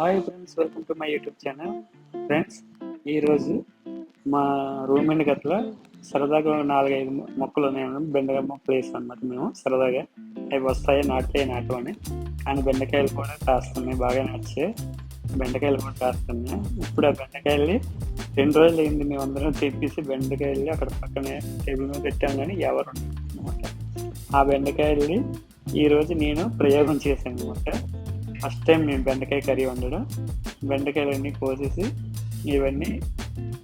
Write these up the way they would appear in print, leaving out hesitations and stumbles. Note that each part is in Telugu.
Hi friends, welcome to my YouTube channel. Friends, ఈరోజు మా రూమ్ గట్ల సరదాగా 4-5 మొక్కలు ఉన్నాయి. బెండకాయ మొక్కలు వేసాం అనమాట. మేము సరదాగా అవి వస్తాయి, నాటమని. కానీ బెండకాయలు కూడా కాస్తున్నాయి, బాగా నచ్చాయి. బెండకాయలు కూడా కాస్తున్నాయి. ఇప్పుడు ఆ బెండకాయలు 2 రోజులు అయింది మేము అందరం తెప్పేసి బెండకాయలు అక్కడ పక్కనే టేబుల్ మీద పెట్టాం, కానీ ఎవరు అనమాట. ఆ బెండకాయల్ని ఈరోజు నేను ప్రయోగం చేశాను అనమాట. ఫస్ట్ టైం నేను బెండకాయ కర్రీ వండడం. బెండకాయలన్నీ కోసేసి ఇవన్నీ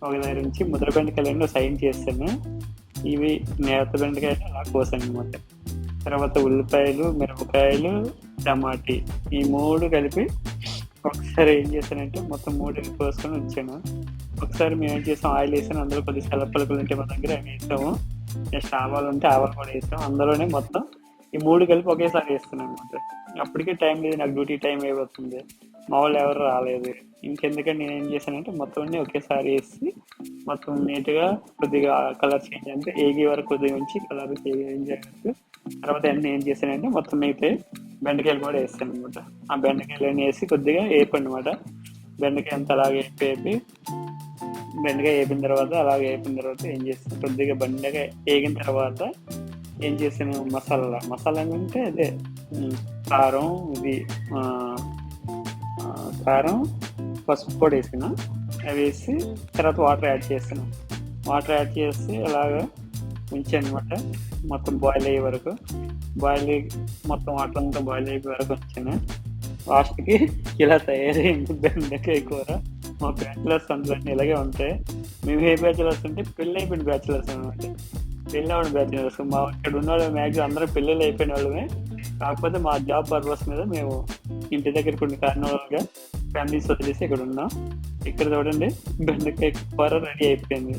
ఒక దగ్గర నుంచి ముద్ర బెండకాయలన్నీ సైన్ చేస్తాను. ఇవి నేత బెండకాయలు అలా కోసాను అనమాట. తర్వాత ఉల్లిపాయలు, మిరపకాయలు, టమాటీ ఈ 3 కలిపి ఒకసారి ఏం చేశానంటే మొత్తం 3 కోసుకొని ఉంచాను. ఒకసారి మేము ఏం చేసాం, ఆయిల్ వేసాను. అందులో కొద్దిగా సెలపలుకులు ఉంటే మా దగ్గర అవి వేసాము. నెక్స్ట్ ఆవాలు ఉంటే ఆవాలు కూడా వేసాం. అందులోనే మొత్తం ఈ 3 కలిపి ఒకేసారి వేస్తున్నాను అనమాట. అప్పటికే టైం లేదు, నాకు డ్యూటీ టైం అయిపోతుంది. మా వాళ్ళు ఎవరు రాలేదు. ఇంకెందుకంటే నేను ఏం చేశానంటే మొత్తం అన్ని ఒకేసారి వేసి మొత్తం నీట్గా కొద్దిగా కలర్ చేంజ్ అంటే ఏగి వరకు కొద్దిగా ఉంచి కలర్ చేంజ్ అయినట్టు. తర్వాత అన్నీ ఏం చేశానంటే మొత్తం మిగతా బెండకాయలు కూడా వేస్తాను అనమాట. ఆ బెండకాయలు వేసి కొద్దిగా వేపనమాట. బెండకాయ అంతా అలాగే బెండకాయ వేపిన తర్వాత ఏం చేస్తాను, కొద్దిగా బెండకాయ వేగిన తర్వాత ఏం చేసాను, మసాలా అంటే అదే కారం, కారం, పసుపు కూడా వేసిన. అవి వేసి తర్వాత వాటర్ యాడ్ చేస్తాను. వాటర్ యాడ్ చేసి అలాగా ఉంచానమాట. మొత్తం బాయిల్ అయ్యే వరకు మొత్తం వాటర్ అంతా బాయిల్ అయ్యే వరకు ఉంచాను. లాస్ట్కి ఇలా తయారైంది బెండకాయ కూర. మా బ్యాచులర్స్ అందులో ఇలాగే ఉంటాయి. మేము ఏ బ్యాచులర్స్ అంటే పెళ్ళి అయిపోయిన బ్యాచులర్స్ అనమాట. పెళ్ళి అవ్వడం బ్యాచులర్స్. మా ఇక్కడ ఉన్న వాళ్ళు మ్యాక్సిమం అందరూ పెళ్ళిళ్ళు అయిపోయిన వాళ్ళమే. కాకపోతే మా జాబ్ పర్పస్ మీద మేము ఇంటి దగ్గర కొన్ని కారణాలుగా ఫ్యామిలీస్ వదిలేసి ఇక్కడ ఉన్నాం. ఇక్కడ చూడండి, బెండకాయ కూర రెడీ అయిపోయింది.